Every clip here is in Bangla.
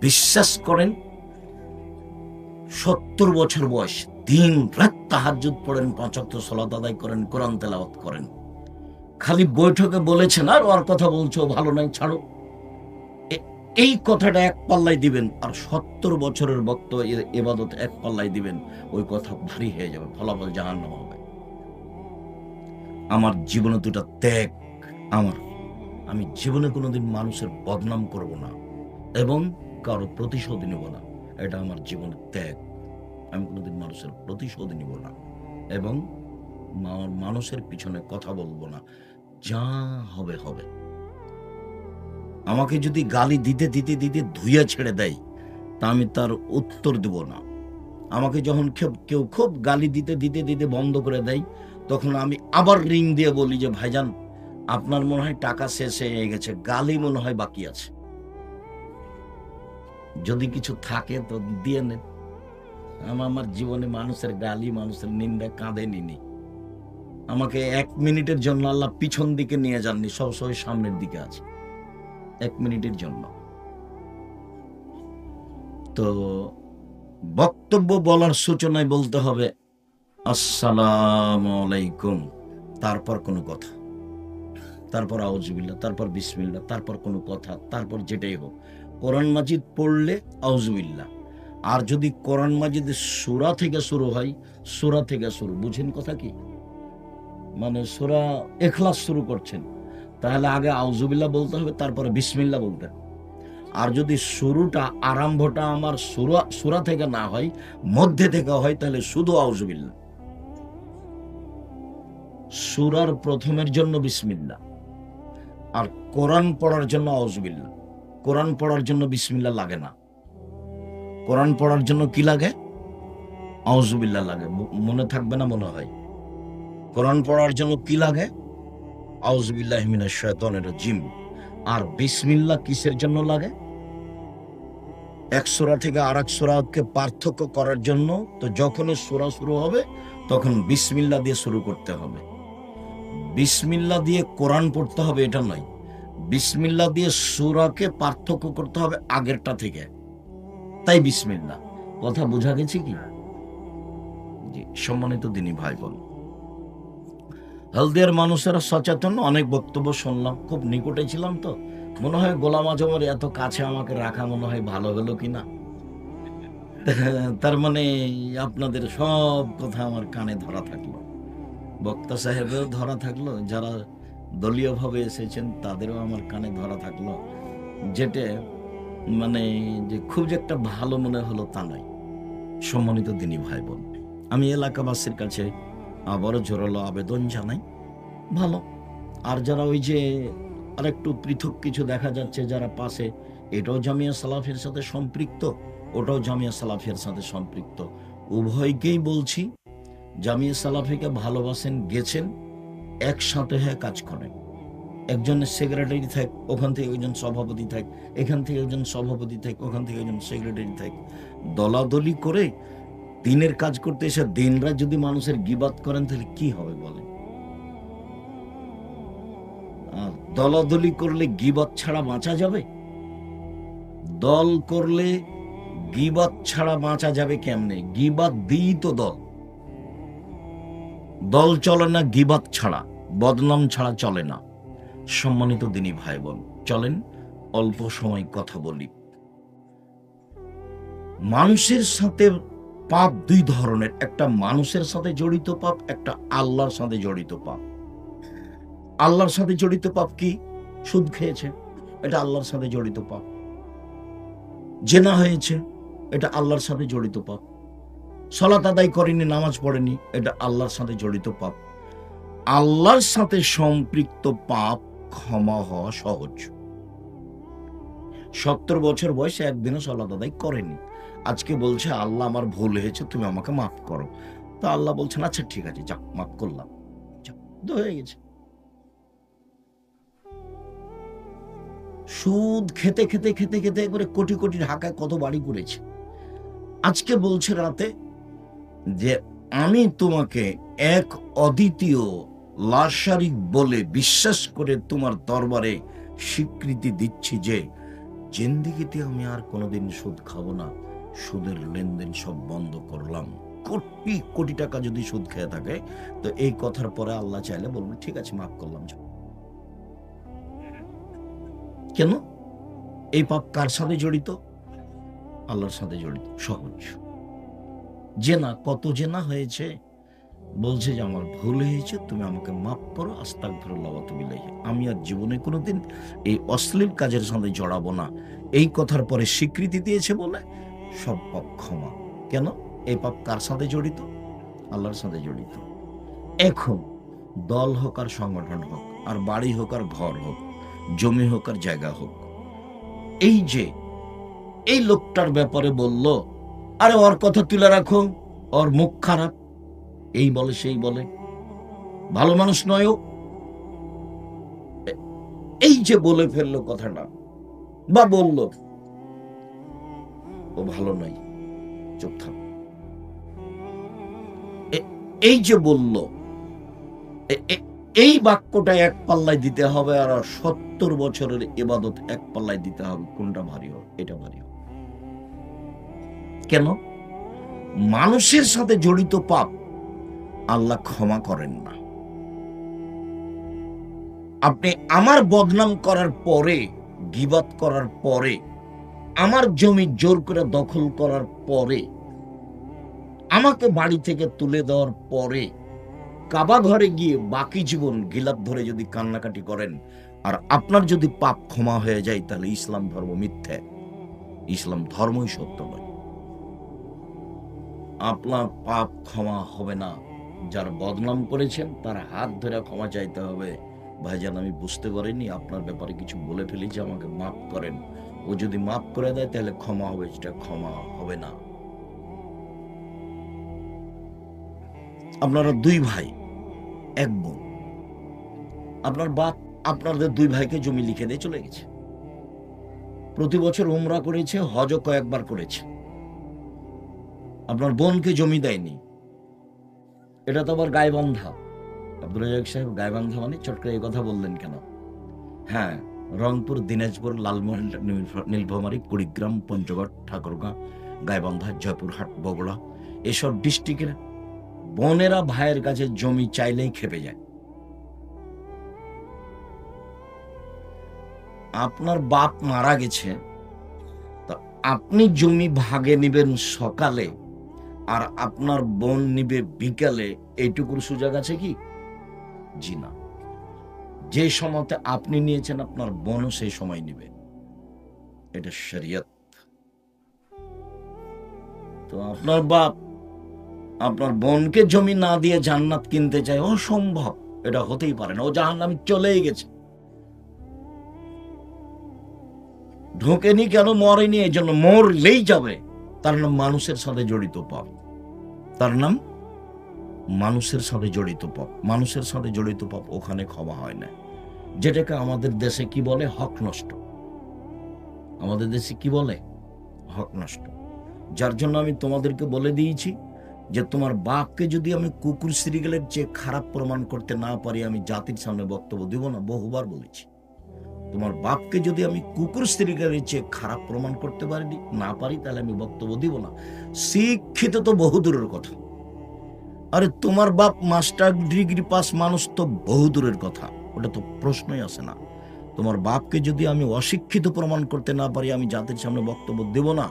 বিশ্বাস করেন 70 বছর বয়স, দিন রাত তাহাজ্জুদ পড়েন, 5 ওয়াক্ত সালাত আদায় করেন, কোরআন তেলাওয়াত করেন। খালি বৈঠকে বলেছেন আর ওর কথা বলছো ভালো নাই, ছাড়ো, এই কথাটা এক পাল্লায় দিবেন, আর 70 বছরের ভক্ত ইবাদত এক পাল্লায় দিবেন, ওই কথা ভারী হয়ে যাবে, ফলাফল জাহান্নাম হবে। আমার জীবনে দুটা ত্যাগ। আমি জীবনে কোনোদিন মানুষের বদনাম করব না এবং কারো প্রতিশোধ নিব না, এটা আমার জীবনের ত্যাগ। আমি কোনোদিন মানুষের প্রতিশোধ নিব না এবং মানুষের পিছনে কথা বলবো না, যা হবে হবে। আমাকে যদি গালি দিতে দিতে দিতে ধুইয়া ছেড়ে দেয়, তা আমি তার উত্তর দেব না। আমাকে যখন কেউ খুব গালি দিতে দিতে দিতে বন্ধ করে দেয়, তখন আমি আবার রিং দিয়ে বলি যে ভাইজান, আপনার মনে হয় টাকা শেষ হয়ে গেছে, গালি মনে হয় বাকি আছে, যদি কিছু থাকে তো দিয়ে নেন। আমার জীবনে মানুষের গালি, মানুষের নিন্দা কাঁধে নিনি। আমাকে 1 মিনিটের জন্য আল্লাহ পিছন দিকে নিয়ে যাননি, সবসময় সামনের দিকে আছে, 1 মিনিটের জন্য। তো বক্তব্য বলার সূচনায় বলতে হবে আসসালামু আলাইকুম, তারপর কোনো কথা, তারপর আউযুবিল্লাহ, তারপর বিসমিল্লাহ, তারপর কোনো কথা, তারপর যেটাই হোক। কোরআন মাজিদ পড়লে আউযুবিল্লাহ, আর যদি কোরআন মাজিদ সূরা থেকে শুরু হয়, সূরা থেকে শুরু, বুঝেন কথা কি? মানে সূরা ইখলাস শুরু করছেন, তাহলে আগে আউযুবিল্লাহ বলতে হবে, তারপরে বিসমিল্লাহ বলতে হবে। আর যদি শুরুটা, আরম্ভটা আমার সূরা থেকে না হয়, মধ্যে থেকে হয়, তাহলে শুধু আউযুবিল্লাহ। সূরার প্রথমের জন্য বিসমিল্লাহ, আর কোরআন পড়ার জন্য আউযুবিল্লাহ। কোরআন পড়ার জন্য বিসমিল্লাহ লাগে না, কোরআন পড়ার জন্য কি লাগে? আউযুবিল্লাহ লাগে। মনে থাকবে না মনে হয়? কোরআন পড়ার জন্য কি লাগে? আউযুবিল্লাহি মিনাশ শাইতানির রাজিম। আর বিসমিল্লাহ কিসের জন্য লাগে? এক সূরা থেকে আরেক সূরাকে পার্থক্য করার জন্য। তো যখনই সূরা শুরু হবে, তখন বিসমিল্লাহ দিয়ে শুরু করতে হবে। বিসমিল্লাহ দিয়ে কোরআন পড়তে হবে এটা নয়, বিসমিল্লাহ দিয়ে সূরাকে পার্থক্য করতে হবে আগেরটা থেকে, তাই বিসমিল্লাহ। কথা বোঝা গেছে কি? জি, সম্মানিত দিনী ভাই বোন, হলদিয়ার মানুষেরা সচেতন, অনেক বক্তব্য শুনলাম, খুব নিকটে ছিলাম, তো মনে হয় গোলাম আজমের এত কাছে আমাকে রাখা মনে হয় ভালো হলো কিনা। তার মানে আপনাদের সব কথা আমার কানে ধরা থাকলো, বক্তা সাহেবেও ধরা থাকলো, যারা দলীয়ভাবে এসেছেন তাদেরও আমার কানে ধরা থাকলো। যেটা মানে যে খুব যে একটা ভালো মনে হলো তা নয়। সম্মানিত দিনী ভাই বোন, আমি এলাকাবাসীর কাছে আবারও জোরালো আবেদন জানাই, ভালো, আর যারা ওই যে আরেকটু পৃথক কিছু দেখা যাচ্ছে যারা পাশে, এটাও জামিয়া সালাফের সাথে সম্পৃক্ত, ওটাও জামিয়া সালাফের সাথে সম্পৃক্ত, উভয়কেই বলছি, জামিয়া সালাফিকে ভালোবাসেন, গেছেন, একসাথে হয়ে কাজ করেন। একজন সেক্রেটারি থাক, ওখান থেকে একজন সভাপতি থাক, এখান থেকে একজন সভাপতি থাক, ওখান থেকে একজন সেক্রেটারি থাক, দলাদলি করে দিনের কাজ করতে এসে দিনরাত যদি মানুষের গীবাত করেন, তাহলে কি হবে বলেন? দলাদলি করলে গীবাত ছাড়া বাঁচা যাবে? দল করলে গীবাত ছাড়া বাঁচা যাবে কেমনে? গীবাত দিই তো দল, দল চলে না গীবাত ছাড়া, বদনাম ছাড়া চলে না। সম্মানিত দিনী ভাই বোন, চলেন অল্প সময় কথা বলি। মানুষের সাথে পাপ দুই ধরনের, একটা মানুষের সাথে জড়িত পাপ, একটা আল্লাহর সাথে জড়িত পাপ। আল্লাহর সাথে জড়িত পাপ কি? সুদ খেয়েছে, এটা আল্লাহর সাথে জড়িত পাপ। জেনা হয়েছে, এটা আল্লাহর সাথে জড়িত পাপ। সালাত আদায় করেনি, নামাজ পড়েনি, এটা আল্লাহর সাথে জড়িত পাপ। আল্লাহর সাথে সম্পৃক্ত পাপ ক্ষমা হওয়া সহজ। 70 বছর বয়সে একদিনও সালাত আদায় করেনি, আজকে বলছে আল্লাহ আমার ভুল হয়েছে, তুমি আমাকে মাফ করো। তো আল্লাহ বলছেন আচ্ছা ঠিক আছে, যাও, মাফ করলাম, হয়ে গেছে। সুদ খেতে খেতে খেতে খেতে করে কোটি কোটি ঢাকায় কত বাড়ি করেছে। আজকে বলছে রাতে যে আমি তোমাকে এক অদ্বিতীয় লাশারিক বলে বিশ্বাস করে তোমার দরবারে স্বীকৃতি দিচ্ছি যে জিন্দেগিতে আমি আর কোনোদিন সুদ খাবো না, সুদের লেনদেন সব বন্ধ করলাম। কোটি কোটি টাকা যদি সুদ খেয়ে থাকে, তো এই কথার পরে আল্লাহ চাইলে বলবে ঠিক আছে, মাফ করলাম। কেন? এই পাপ কার সাথে জড়িত? আল্লাহর সাথে জড়িত। সহজ। জেনা, কত জেনা হয়েছে, বলছে যে আমার ভুল হয়েছে, তুমি আমাকে মাফ করো, আস্তাগফিরুল্লাহ ওয়া আতুবু ইলাইহি। আমি আর জীবনে কোনোদিন এই অশ্লীল কাজের সাথে জড়াবো না। এই কথার পরে স্বীকৃতি দিয়েছে বলে সব পাপ ক্ষমা। কেন? এই পাপ কার সাথে জড়িত? আল্লাহর সাথে জড়িত। এখন দল হোক আর সংগঠন হোক, আর বাড়ি হোক আর ঘর হোক, জমি হোক আর জায়গা হোক, এই যে এই লোকটার ব্যাপারে বলল, আরে ওর কথা তুলে রাখো, ওর মুখ খারাপ, এই বলে সেই বলে, ভালো মানুষ নয় ও, এই যে বলে ফেললো কথাটা, বা বলল ও ভালো নয়, চুপ থাক, এই যে বলল, এই বাক্যটা এক পাল্লায় দিতে হবে, আর 70 বছরের ইবাদত এক পাল্লায় দিতে হবে। কোনটা ভারী হবে? এটা ভারী হবে। কেন? মানুষের সাথে জড়িত পাপ আল্লাহ ক্ষমা করেন না। আপনি আমার বদনাম করার পরে, গীবাত করার পরে, আমার জমি জোর করে দখল করার পরে, আমাকে বাড়ি থেকে তুলে দেওয়ার পরে, কাবা ঘরে গিয়ে বাকি জীবন গিলাপ ধরে যদি কান্নাকাটি করেন, আর আপনার যদি পাপ ক্ষমা হয়ে যায়, তাহলে ইসলাম ধর্ম মিথ্যা, ইসলাম ধর্মই সত্য নয়। আপনার পাপ ক্ষমা হবে না। যার বদনাম করেছেন তার হাত ধরে ক্ষমা চাইতে হবে, ভাইজান আমি বুঝতে পারিনি, আপনার ব্যাপারে কিছু বলে ফেলেছি, আমাকে মাফ করেন। ও যদি মাফ করে দেয় তাহলে ক্ষমা হবে, সেটা ক্ষমা হবে না। আপনারা 2 ভাই 1 বোন, আপনার বাপ আপনাদের 2 ভাইকে জমি লিখে দিয়ে চলে গেছে, প্রতি বছর উমরা করেছে, হজও কয়েকবার করেছে, আপনার বোনকে জমি দেয়নি। এটা তো আবার গায়বান্ধা। আব্দুল রাজ্জাক সাহেব, গায়বান্ধা মানে চট করে এই কথা বললেন কেন? হ্যাঁ, রংপুর, দিনাজপুর, লালমোহন, নীলফামারী, কুড়িগ্রাম, পঞ্চগড়, ঠাকুরগাঁ, গাইবান্ধা, জয়পুরহাট, বগুড়া, এসব ডিস্ট্রিক্টের বোনেরা ভাইয়ের কাছে জমি চাইলেই খেপে যায়। আপনার বাপ মারা গেছে, তা আপনি জমি ভাগে নিবেন সকালে, আর আপনার বোন নিবে বিকালে, এইটুকুর সুযোগ আছে কি? জি না। যে সময়তে আপনি নিয়েছেন, আপনার বোনও সেই সময় নিবে, এটা শরিয়ত। তো আপনার বাপ আপনার বোনকে জমি না দিয়ে জান্নাত কিনতে চায়, অসম্ভব, এটা হতেই পারে না, ও জাহান্নামে চলেই গেছে। ঢোকেনি কেন? মরেনি, এই জন্য মরলেই যাবে। তার নাম মানুষের সাথে জড়িত পাপ, তার নাম মানুষের সাথে জড়িত পাপ। মানুষের সাথে জড়িত পাপ ওখানে ক্ষমা হয় না। যেটাকে আমাদের দেশে কি বলে? হক নষ্ট। আমাদের দেশে কি বলে? হক নষ্ট। যার জন্য আমি তোমাদেরকে বলে দিয়েছি যে তোমার বাপকে যদি আমি কুকুর শ্রীগেলের চেয়ে খারাপ প্রমাণ করতে না পারি, আমি জাতির সামনে বক্তব্য দিব না। বহুবার বলেছি, তোমার বাপকে যদি আমি কুকুর শ্রীগেলের চেয়ে খারাপ প্রমাণ করতে না পারি, তাহলে আমি বক্তব্য দিব না। শিক্ষিত তো বহু দূরের কথা, আরে তোমার বাপ মাস্টার ডিগ্রি পাস মানুষ তো বহু দূরের কথা, ওটা তো প্রশ্নই আসে না। তোমার বাপকে যদি আমি অশিক্ষিত প্রমাণ করতে না পারি, আমি জাতির সামনে বক্তব্য দেব না।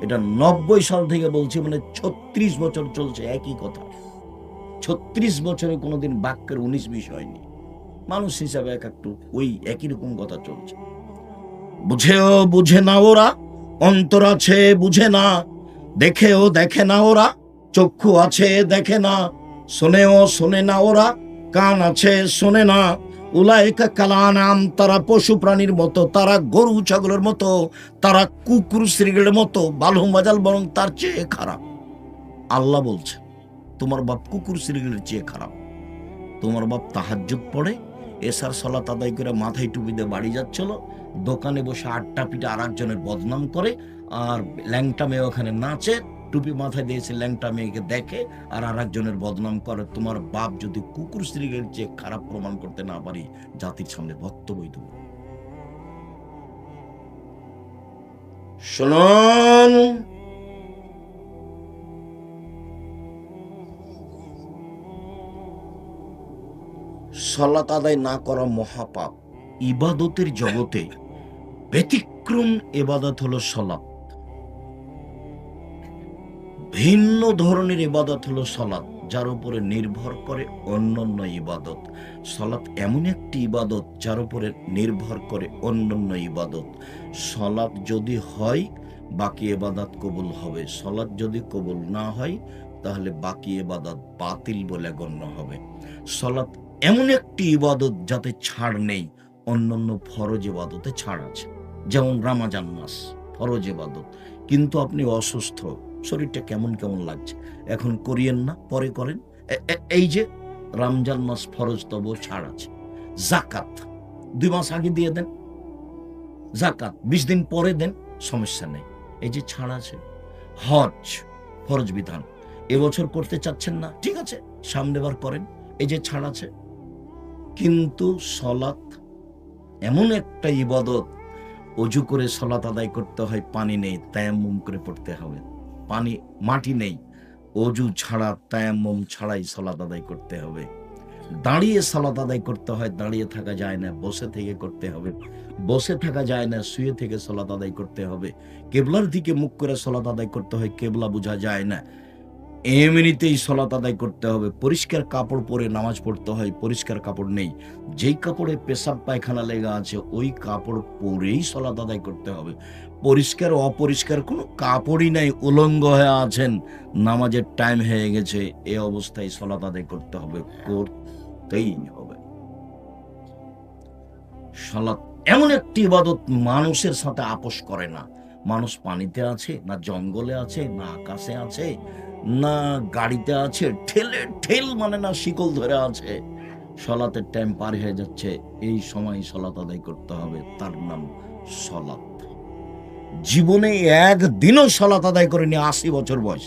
এটা 90 সাল থেকে বলছি, মানে 36 বছর চলছে একই কথা। 36 বছরে কোনোদিন বাক্যের 19-20 হয়নি। মানুষ হিসাবে একটু ওই একই রকম কথা চলছে। বুঝেও বুঝে না ওরা, অন্তর আছে বুঝে না, দেখেও দেখে না ওরা, চক্ষু আছে দেখে না, শোনেও শোনে না ওরা, কান আছে শোনে না। উলাইকা কালানাম, তারা পশু প্রাণীর মতো, তারা গরু ছাগলের মতো, তারা কুকুর শ্রীগেলের মতো, বালহুম বাজাল, বরং তার চেয়ে খারাপ। আল্লাহ বলছে তোমার বাপ কুকুর শ্রীগেলের চেয়ে খারাপ। তোমার বাপ তাহাজ্জুদ পড়ে, এশার সালাত আদায় করে মাথায় টুপি দিয়ে বাড়ি যাচ্ছিল, দোকানে বসে আড্ডা পিটে আর একজনের বদনাম করে, আর ল্যাংটা মেয়ে ওখানে নাচে, টুপি মাথায় দিয়েছে, ল্যাংটা মেয়েকে দেখে আর একজনের বদনাম করে। তোমার বাপ যদি কুকুর শ্রীগের চেয়ে খারাপ প্রমাণ করতে না পারি, জাতির সামনে বক্তব্য দেব। শুনুন, সালাত আদায় না করা মহাপাপ। ইবাদতের জগতে ব্যতিক্রম ইবাদত হলো সালাত। ভিন্ন ধরনের ইবাদত হলো সালাত, যার উপরে নির্ভর করে অন্যান্য ইবাদত। সালাত এমন একটি ইবাদত যার উপরে নির্ভর করে অন্যান্য ইবাদত। সালাত যদি হয়, বাকি ইবাদত কবুল হবে। সালাত যদি কবুল না হয়, তাহলে বাকি ইবাদত বাতিল বলে গণ্য হবে। সালাত এমন একটি ইবাদত যাতে ছাড় নেই। অন্যান্য ফরজ ইবাদতে ছাড় আছে, যেমন রমজান মাস ফরজ ইবাদত, কিন্তু আপনি অসুস্থ, শরীরটা কেমন কেমন লাগছে, এখন করিয়েন না, পরে করেন। এই যে রমজান মাস ফরজ, তবু ছাড় আছে। জাকাত 2 মাস আগে দিয়ে দেন, জাকাত 20 দিন পরে দেন, সমস্যা নেই, এই যে ছাড় আছে। হজ ফরজ বিধান, এবছর করতে চাচ্ছেন না, ঠিক আছে, সামনেবার করেন, এই যে ছাড় আছে। কিন্তু সালাত এমন একটা ইবাদত, অজু করে সালাত আদায় করতে হয়, পানি নেই, তায়াম্মুম করে পড়তে হবে। পানি, মাটি নেই, অজু ছাড়া, তায়াম্মুম ছাড়াই সালাত আদায় করতে হবে। দাঁড়িয়ে সালাত আদায় করতে হয়, দাঁড়িয়ে থাকা যায় না, বসে থেকে করতে হবে। বসে থাকা যায় না, শুয়ে থেকে সালাত আদায় করতে হবে। কেবলার দিকে মুখ করে সালাত আদায় করতে হয়, কেবলা বোঝা যায় না, এমনিতেই সালাত আদায় করতে হবে। পরিষ্কার কাপড় পরে নামাজ পড়তে হয়, পরিষ্কার কাপড় নেই, যেই কাপড়ে পেশাব পায়খানা লেগে আছে ওই কাপড় পরেই সালাত আদায় করতে হবে। পরিষ্কার অপরিষ্কার কোনো কাপড়ই নাই, উলঙ্গ হয়ে আছেন, নামাজের টাইম হয়ে গেছে, এই অবস্থায় সালাত আদায় করতে হবে, করতেই হবে। সালাত এমন একটি ইবাদত মানুষের সাথে আপোষ করে না। মানুষ পানিতে আছে, না জঙ্গলে আছে, না আকাশে আছে, না গাড়িতে আছে, ঠেলে ঠেল মানে না শিকল ধরে আছে, সালাতের টাইম পার হয়ে যাচ্ছে, এই সময় সালাত আদায় করতে হবে, তার নাম সালাত। জীবনে একদিনও সালাত আদায় করেনি 80 বছর বয়স,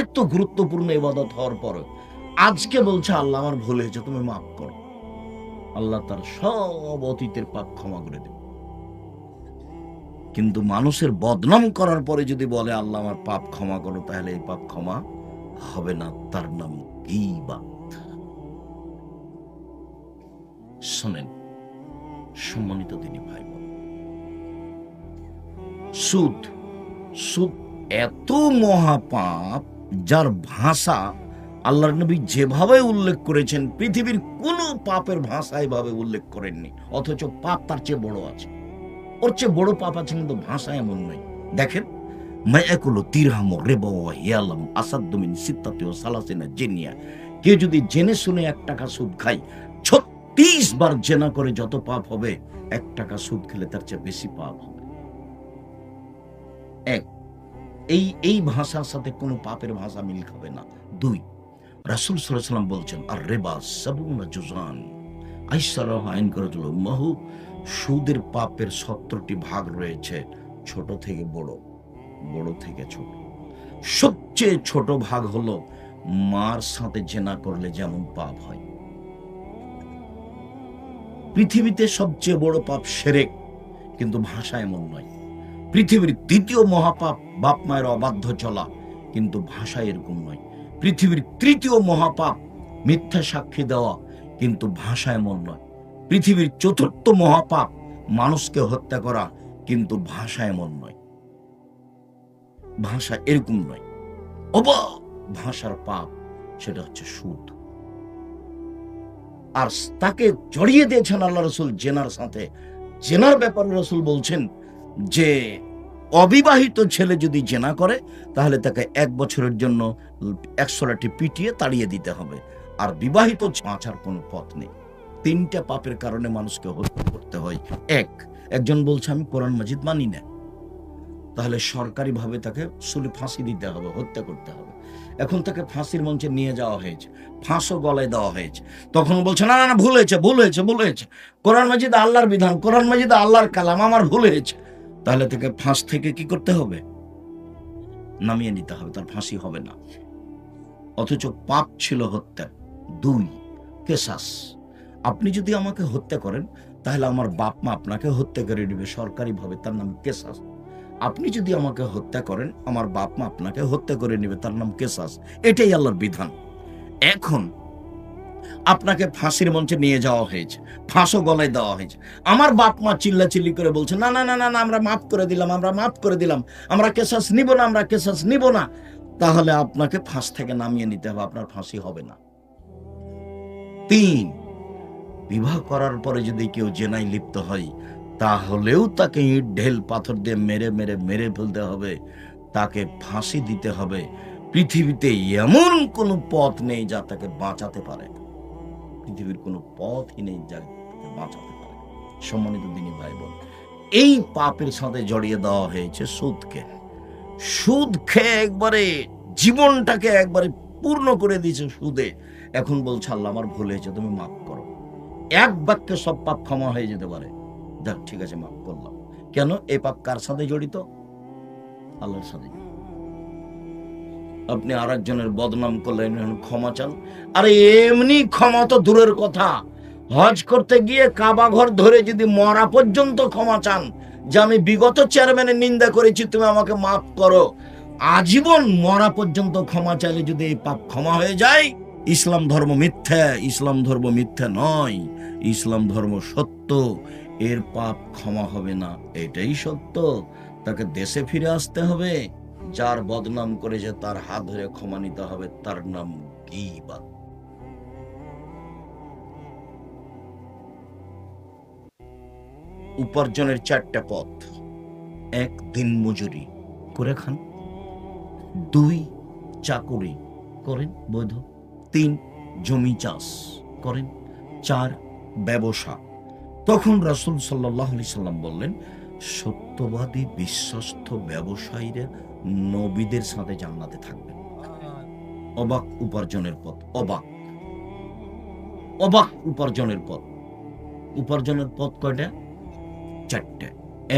এত গুরুত্বপূর্ণ ইবাদত হওয়ার পর আজকে বলছে আল্লাহ আমার ভুল হয়েছে, তুমি মাফ করো। আল্লাহ তার সব অতীতের পাপ ক্ষমা করে দেবে। কিন্তু মানুষের বদনাম করার পরে যদি বলে আল্লাহ আমার পাপ ক্ষমা করো, তাহলে এই পাপ ক্ষমা হবে না, তার নাম গীবত। শোনেন সম্মানিত দিনী ভাই বোন, সুদ, সুদ এত মহাপাপ যার ভাষা আল্লাহর নবী যেভাবে উল্লেখ করেছেন পৃথিবীর কোন পাপের ভাষা এভাবে উল্লেখ করেননি, অথচ পাপ তার চেয়ে বড় আছে, ওর চেয়ে বড় পাপ আছে, কিন্তু ভাষা এমন নয়। দেখেন, কেউ যদি জেনে শুনে 1 টাকা সুদ খায়, 36 বার জেনা করে যত পাপ হবে, 1 টাকা সুদ খেলে তার চেয়ে বেশি পাপ হবে। এক, এই ভাষার সাথে কোনো পাপের ভাষা মিল খাবে না। 2, রাসূল সাল্লাল্লাহু আলাইহি ওয়াসাল্লাম বলছেন, আর রিবা সাবুনা জুজান আইসারাহু আইন করাতুল মাহু, সুদের পাপের 70টি ভাগ রয়েছে, ছোট থেকে বড়, বড় থেকে ছোট। সবচেয়ে ছোট ভাগ হলো মার সাথে জেনা করলে যেমন পাপ হয়। পৃথিবীতে সবচেয়ে বড় পাপ শিরক, কিন্তু ভাষা এমন নয়। পৃথিবীর 2য় মহাপাপ বাপ মায়ের অবাধ্য চলা, কিন্তু ভাষা এরকম নয়। পৃথিবীর 3য় মহাপাপ মিথ্যা সাক্ষী দেওয়া, কিন্তু ভাষা এমন নয়। পৃথিবীর 4র্থ মহাপাপ মানুষকে হত্যা করা, কিন্তু ভাষা এমন নয়, ভাষা এরকম নয়। ভাষার পাপ, সেটা হচ্ছে সুদ। আর তাকে জড়িয়ে দিয়েছেন আল্লাহ রাসূল জেনার সাথে। জেনার ব্যাপারে রাসূল বলছেন যে অবিবাহিত ছেলে যদি জেনা করে, তাহলে তাকে 1 বছরের জন্য 100 লাঠি পিটিয়ে তাড়িয়ে দিতে হবে, আর বিবাহিত বাঁচার কোনো পথ নেই। 3টা পাপের কারণে মানুষকে হত্যা করতে হয়। একজন বলছে আমি কোরআন মাজিদ মানি না, তাহলে সরকারিভাবে তাকে ফাঁসি দিতে হবে, হত্যা করতে হবে। এখন তাকে ফাঁসির মঞ্চে নিয়ে যাওয়া হয়েছে, ফাঁসও গলায় দেওয়া হয়েছে, তখন বলছে না না ভুল হয়েছে, ভুল হয়েছে, ভুল হয়েছে, কোরআন মাজিদ আল্লাহর বিধান, কোরআন মাজিদ আল্লাহর কালাম, আমার ভুল হয়েছে। তাহলে তাকে ফাঁস থেকে কি করতে হবে? নামিয়ে নিতে হবে, তার ফাঁসি হবে না। অথচ পাপ ছিল হত্যা। 2, কেসাস, আপনি যদি আমাকে হত্যা করেন, তাহলে আমার বাপ মা আপনাকে হত্যা করে দিবে সরকারিভাবে, তার নাম কেসাস। আপনি যদি আমাকে হত্যা করেন, আমার বাপ মা আপনাকে হত্যা করে নেবে, তার নাম কেসাস। এটাই আল্লাহর বিধান। এখন আপনাকে ফাঁসির মঞ্চে নিয়ে যাওয়া হয়েছে, ফাঁসও গলায় দেওয়া হয়েছে। আমার বাপ মা চিল্লাচিল্লি করে বলছে, না না না না, আমরা মাফ করে দিলাম, আমরা মাফ করে দিলাম, আমরা কেসাস নিব না, আমরা কেসাস নিব না। তাহলে আপনাকে ফাঁস থেকে নামিয়ে নিতে হবে, আপনার ফাঁসি হবে না। 3, বিবাহ করার পরে যদি কেউ জেনায় লিপ্ত হয়, তাহলেও তাকে ইট ঢেল পাথর দিয়ে মেরে মেরে মেরে ফেলতে হবে, তাকে ফাঁসি দিতে হবে। পৃথিবীতে এমন কোনো পথ নেই যা তাকে বাঁচাতে পারে, পৃথিবীর কোনো পথই নেই যা তাকে বাঁচাতে পারে। সম্মানিত দিনী ভাই বোন, এই পাপের সাথে জড়িয়ে দেওয়া হয়েছে সুদকে। সুদ খেয়ে একবারে জীবনটাকে একবারে পূর্ণ করে দিয়েছে সুদে। এখন বলছে, আল্লাহ আমার ভুল হয়েছে, তুমি মাফ করো। এক বাক্যে সব পাপ ক্ষমা হয়ে যেতে পারে। যাক, ঠিক আছে, মাফ করলাম। কেন? এই পাপ কার সাথে জড়িত? আল্লাহর সাথে। আপনি আর একজনের বদনাম করলেন, ক্ষমা চান। আরে এমনি ক্ষমা তো দূরের কথা, হজ করতে গিয়ে কাবা ঘর ধরে যদি মরা পর্যন্ত ক্ষমা চান, যে আমি বিগত চেয়ারম্যানের নিন্দা করেছি, তুমি আমাকে মাফ করো, আজীবন মরা পর্যন্ত ক্ষমা চাইলে যদি এই পাপ ক্ষমা হয়ে যায়, ইসলাম ধর্ম মিথ্যা, ইসলাম ধর্ম মিথ্যা নয়, ইসলাম ধর্ম সত্য, এর পাপ ক্ষমা হবে না, এটাই সত্য। তাকে দেশে ফিরে আসতে হবে, যার বদনাম করেছে তার হাত ধরে ক্ষমা নিতে হবে, তার নাম গীবত। উপার্জনের 4টা পথ। 1, দিন মজুরি করে খান। 2, চাকুরি করেন বৈধ। 3, জমি চাষ করেন। 4, ব্যবসা। তখন রাসূল সাল্লাল্লাহু আলাইহি সাল্লাম বললেন, সত্যবাদী বিশ্বস্ত ব্যবসায়ীরা নবীদের সাথে জান্নাতে থাকবেন। অবাক উপার্জনের পথ, অবাক অবাক উপার্জনের পথ। উপার্জনের পথ কয়টা? 4টে।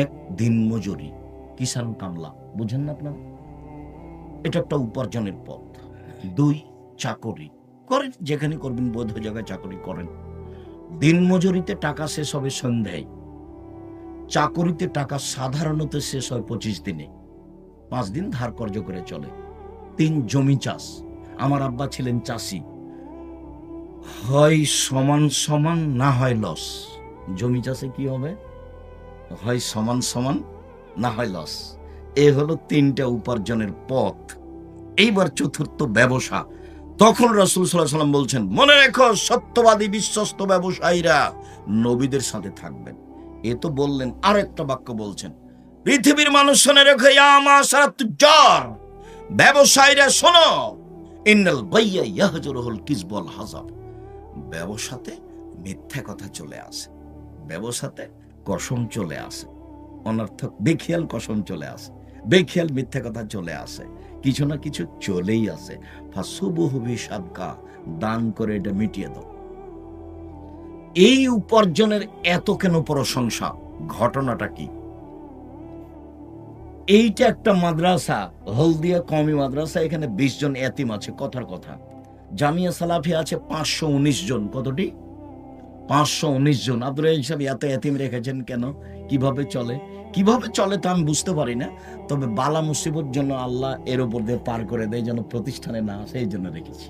1, দিন মজুরি, কিষান কামলা, বুঝেন না আপনারা? এটা একটা উপার্জনের পথ। 2, চাকরি করেন, যেখানে করবেন বৈধ জায়গায় চাকরি করেন। দিন মজুরিতে টাকা শেষ হবে সন্ধ্যায়, চাকরিতে টাকা সাধারণত শেষ হয় 25 দিনে, 5 দিন ধার কর্জ করে চলে। 3, জমি চাষ। আমার আব্বা ছিলেন চাষি, হয় সমান সমান না হয় লস। জমি চাষে কি হবে? হয় সমান সমান না হয় লস। এ হলো 3টা উপার্জনের পথ। এইবার 4র্থ, ব্যবসা। তখন রাসূল সাল্লাল্লাহু আলাইহি ওয়াসাল্লাম বলছেন, মনে রেখো, সত্যবাদী বিশ্বস্ত ব্যবসায়ীরা নবীদের সাথে থাকবেন। এ তো বললেন, আর একটা বাক্য বলছেন, পৃথিবীর মানুষ শুনে রেখো, ইয়া মাশারাত তুজ্জার, ব্যবসায়ীরা শোনো, ইন্নাল বাইয়া ইয়াহজুরুল কিযব ওয়াল হাযাব। ব্যবসাতে মিথ্যা কথা চলে আসে, ব্যবসাতে কসম চলে আসে, অনর্থক বেখেয়াল কসম চলে আসে, বেখেয়াল মিথ্যা কথা চলে আসে, কিছু না কিছু চলেই আসে। ফাসুবুহু বিসাদকা, দান করে এটা মিটিয়ে দাও। এই উপার্জনের এত কেন প্রশংসা? ঘটনাটা কি? এইটা একটা মাদ্রাসা, হলদিয়া কওমি মাদ্রাসা, এখানে 20 জন এতিম আছে, কথার কথা। জামিয়া সালাফি আছে 519 জন। কতটি? 519 জন। আব্দুল রাজ্জাক সাহেব এত এতিম রেখেছেন কেন? কিভাবে চলে? কিভাবে চলে তা আমি বুঝতে পারি না, তবে বালা মুসিবত জন্য আল্লাহ এর উপর দিয়ে পার করে দেয়, যেন প্রতিষ্ঠানে না আসে, এই জন্য রেখেছি।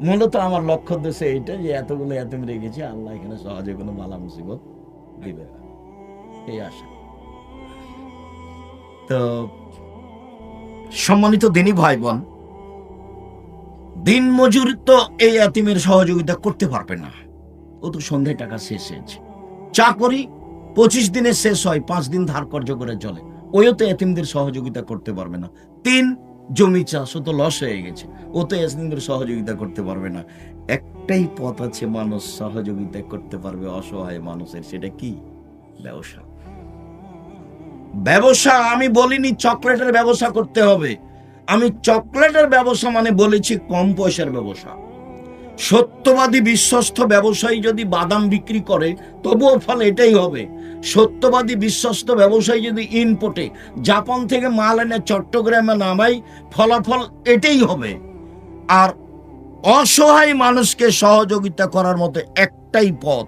মূলত আমার লক্ষ্য উদ্দেশ্য এইটা, যে এতগুলো এতিম রেখেছি, আল্লাহ এখানে সহজে কোনো বালা মুসিবত দিবে না, এই আশা। তো সম্মানিত দিনী ভাই বোন, দিন মজুর তো এই এতিমের সহযোগিতা করতে পারবে না, ও তো সন্ধ্যায় টাকা শেষ হয়েছে। চাকরি 25 দিনে শেষ হয়, 5 দিন ধার কর্জ করে চলে, ওও তো এতিমদের সহযোগিতা করতে পারবে না। 3, জমি চাষ, ও তো লস হয়ে গেছে, ও তো এতিমদের সহযোগিতা করতে পারবে না। একটাই পথ আছে মানুষ সহযোগিতা করতে পারবে অসহায় মানুষের, সেটা কি? ব্যবসা। ব্যবসা আমি বলিনি চকলেটের ব্যবসা করতে হবে, আমি চকলেটের ব্যবসা মানে বলেছি কম পয়সার ব্যবসা। সত্যবাদী বিশ্বস্ত ব্যবসায়ী যদি বাদাম বিক্রি করে, তবুও ফল এটাই হবে। সত্যবাদী বিশ্বস্ত ব্যবসায়ী যদি ইনপুটে জাপান থেকে মাল এনে চট্টগ্রামে নামাই, ফলাফল এটাই হবে। আর অসহায় মানুষকে সহযোগিতা করার মতো একটাই পথ,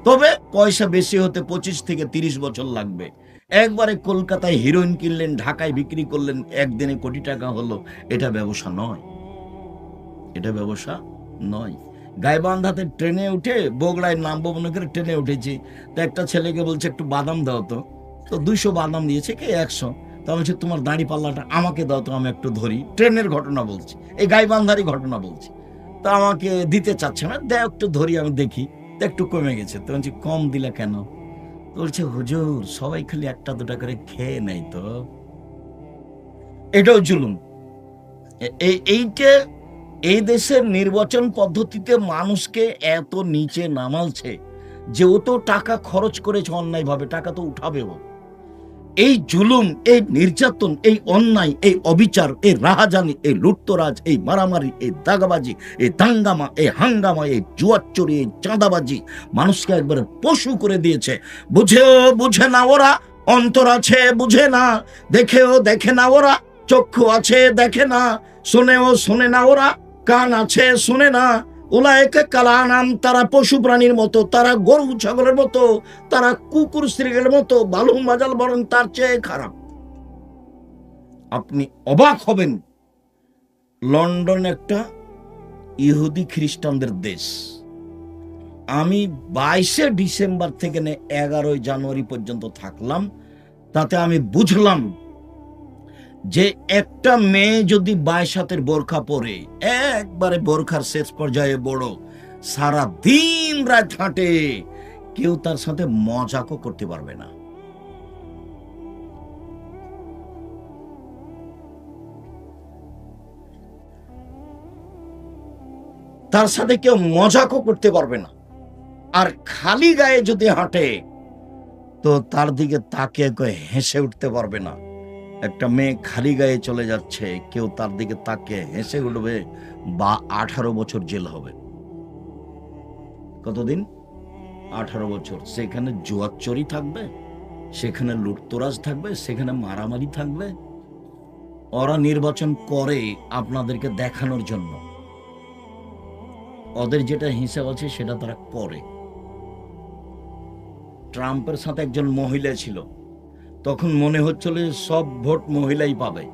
তবে পয়সা বেশি হতে 25 থেকে 30 বছর লাগবে। একবারে কলকাতায় হিরোইন কিনলেন, ঢাকায় বিক্রি করলেন, একদিনে কোটি টাকা হলো, এটা ব্যবসা নয়, এটা ব্যবসা নয়। গাইবান্ধাতে ট্রেনে উঠে বগুড়ায় নামবো মনে করে ট্রেনে উঠেছি, তো একটা ছেলেকে বলছে একটু বাদাম দাও তো, তো 200 বাদাম দিয়েছে, কি 100, তা বলছে তোমার দাড়ি পাল্লাটা আমাকে দাও তো আমি একটু ধরি। ট্রেনের ঘটনা বলছি, এই গাইবান্ধারই ঘটনা বলছি। তা আমাকে দিতে চাচ্ছে না, দেখ একটু ধরি আমি দেখি, তো একটু কমে গেছে। তো বলছি কম দিলে কেন? তো বলছে হুজুর সবাই খালি একটা দুটা করে খেয়ে নেই তো। এটাও জুলুম। এইটা এই দেশের নির্বাচন পদ্ধতিতে মানুষকে এত নিচে নামালছে যে ও তো টাকা খরচ করেছে অন্যায়ভাবে, টাকা তো উঠাবেও। এই জুলুম, এই নির্যাতন, এই অন্যায়, এই অবিচার, এই রাহাজানি, এই লুটতরাজ, এই মারামারি, এই দাগাবাজি, এই দাঙ্গামা, এই হাঙ্গামা, এই জুয়াচুরি, এই চাঁদাবাজি মানুষকে একবারে পশু করে দিয়েছে। বুঝেও বুঝে না ওরা, অন্তর আছে বুঝে না, দেখেও দেখে না ওরা, চক্ষু আছে দেখে না, শুনেও শোনে না ওরা, কান আছে শুনে না। উলায়েকে কালানাম, তারা পশু প্রাণীর মতো, তারা গরু ছাগলের মতো, তারা কুকুর স্ত্রীর মতো, বালু মাজাল বরং তার চেয়ে খারাপ। আপনি অবাক হবেন, লন্ডন একটা ইহুদি খ্রিস্টানদের দেশ। আমি 22 ডিসেম্বর থেকে 11 জানুয়ারি পর্যন্ত থাকলাম, তাতে আমি বুঝলাম যে একটা মেয়ে যদি 22 হাতের বোরখা পরে, একবারে বোরখার শেষ পর্যায়ে বড়, সারা দিন রাত হাঁটে, কেউ তার সাথে মজাকও করতে পারবে না। তার সাথে কেউ মজাকও করতে পারবে না। আর খালি গায়ে যদি হাঁটে তো তার দিকে তাকিয়ে হেসে উঠতে পারবে না। একটা মেয়ে খালি গায়ে চলে যাচ্ছে, কেউ তার দিকে তাকিয়ে হেসে উঠবে বা 18 বছর জেল হবে। কতদিন? 18 বছর। সেখানে জুয়াচুরি থাকবে, সেখানে লুটতরাজ থাকবে, সেখানে মারামারি থাকবে। ওরা নির্বাচন করে আপনাদেরকে দেখানোর জন্য, ওদের যেটা হিসাব আছে সেটা তারা করে। ট্রাম্পের সাথে একজন মহিলা ছিল, তখন মনে হচ্ছিল সব ভোট মহিলাই পাবে।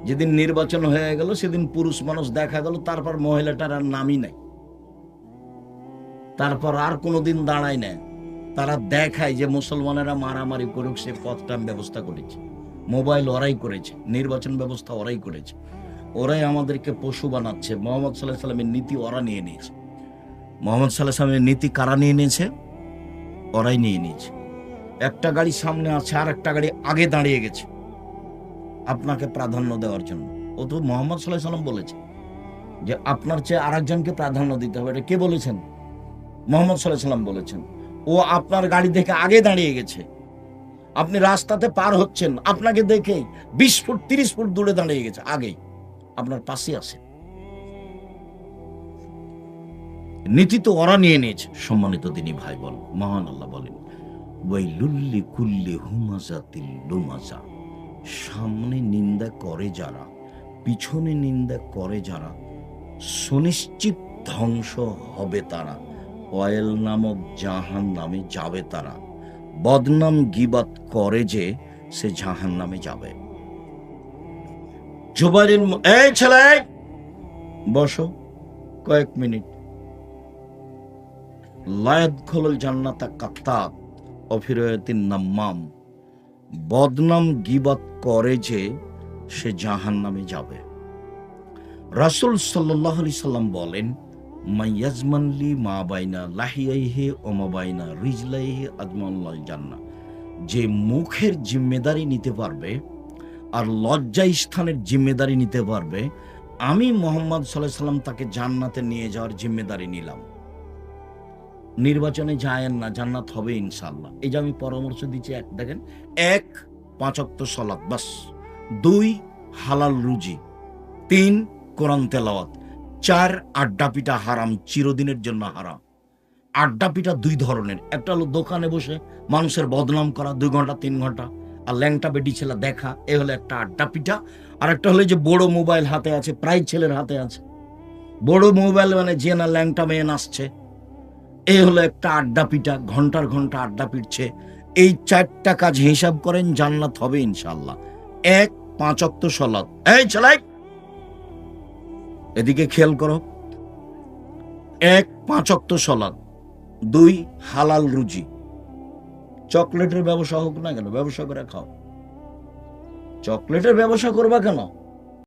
যেদিন নির্বাচন হয়ে গেল সেদিন পুরুষ মানুষ দেখা গেল, তারপর মহিলাটার আর নামই নাই, তারপর আর কোনোদিন দাঁড়ায় না। তারা দেখায় যে মুসলমানেরা মারামারি করুক, সে পথটা ব্যবস্থা করেছে, মোবাইল ওরাই করেছে, নির্বাচন ব্যবস্থা ওরাই করেছে, ওরাই আমাদেরকে পশু বানাচ্ছে। মোহাম্মদ সাল্লাল্লাহু আলাইহি সাল্লামের নীতি ওরা নিয়ে নিয়েছে। মোহাম্মদ সাল্লাল্লাহু আলাইহি সাল্লামের নীতি কারা নিয়ে নিয়েছে? ওরাই নিয়ে নিয়েছে। একটা গাড়ি সামনে আছে, আর একটা গাড়ি আগে দাঁড়িয়ে গেছে আপনাকে প্রাধান্য দেওয়ার জন্য। ও তো মোহাম্মদ সাল্লাল্লাহু আলাইহি সাল্লাম বলেছে যে আপনার চেয়ে আরেকজনকে প্রাধান্য দিতে হবে। এটা কে বলেছেন? মোহাম্মদ সাল্লাল্লাহু আলাইহি সাল্লাম বলেছেন। ও আপনার গাড়ি দেখে আগে দাঁড়িয়ে গেছে, আপনি রাস্তাতে পার হচ্ছেন, আপনাকে দেখে 20 ফুট 30 ফুট দূরে দাঁড়িয়ে গেছে, আগেই আপনার পাশে আছে। নীতি তো ওরা নিয়ে নিয়েছে। সম্মানিত দিনী ভাই বল, মহান আল্লাহ বলেন, ওয়াইলুল্লি কুল্লি হুমাজাতিল লুমাজা, সামনে নিন্দা করে যারা, পিছনে নিন্দা করে যারা, সুনিশ্চিত ধ্বংস হবে তারা, ওয়াইল নামক জাহান নামে যাবে তারা। বদনাম গীবাত করে যে, সে জাহান নামে যাবে। জুবাইরের এই ছেলে বসো কয়েক মিনিট। লায়াদখুলুল জান্নাতা কাত্তাব অফিরায়াতিন নাম্মাম, বদনাম গীবাত করে যে সে জাহান্নামে যাবে। রাসূল সাল্লাল্লাহু আলাইহি সাল্লাম বলেন, মাইয়াজমানলি মা বাইনা লাহিয়াইহি ওয়া মা বাইনা রিজলাইহি আজমানুল জান্নাহ, যে মুখের জিম্মেদারি নিতে পারবে আর লজ্জা স্থানের জিম্মেদারি নিতে পারবে, আমি মুহাম্মদ সাল্লাল্লাহু আলাইহি সাল্লাম তাকে জান্নাতে নিয়ে যাওয়ার জিম্মেদারি নিলাম। নির্বাচনে যায়েন না, জান্নাত হবে ইনশাআল্লাহ। এই যে আমি পরামর্শ দিচ্ছি, এক দেখেন, 1 5 ওয়াক্ত সালাত বাস, 2 হালাল রুজি, 3 কোরআন তেলাওয়াত, 4 আড্ডা পিটা হারাম, চিরদিনের জন্য হারাম। আড্ডা পিটা 2 ধরনের, একটা হলো দোকানে বসে মানুষের বদনাম করা 2 ঘন্টা 3 ঘন্টা আর ল্যাংটা বেটি ছেলে দেখা, এ হলো একটা আড্ডা পিটা। আর একটা হলো যে বড় মোবাইল হাতে আছে, প্রায় ছেলের হাতে আছে বড় মোবাইল, মানে যে না ল্যাংটা মেয়ে নাচছে, এই হলো একটা আড্ডা পিটা, ঘন্টার ঘন্টা আড্ডা পিটছে। এই 4টা কাজ হিসাব করেন, জান্নাত হবে ইনশাআল্লাহ। 1, 5 ওয়াক্ত সালাত। এই ছেলাই, এদিকে খেয়াল করো। 1, 5 ওয়াক্ত সালাত। 2, হালাল রুজি। চকলেটের ব্যবসা হোক না কেন, ব্যবসা করে খাও। চকলেটের ব্যবসা করবা কেন?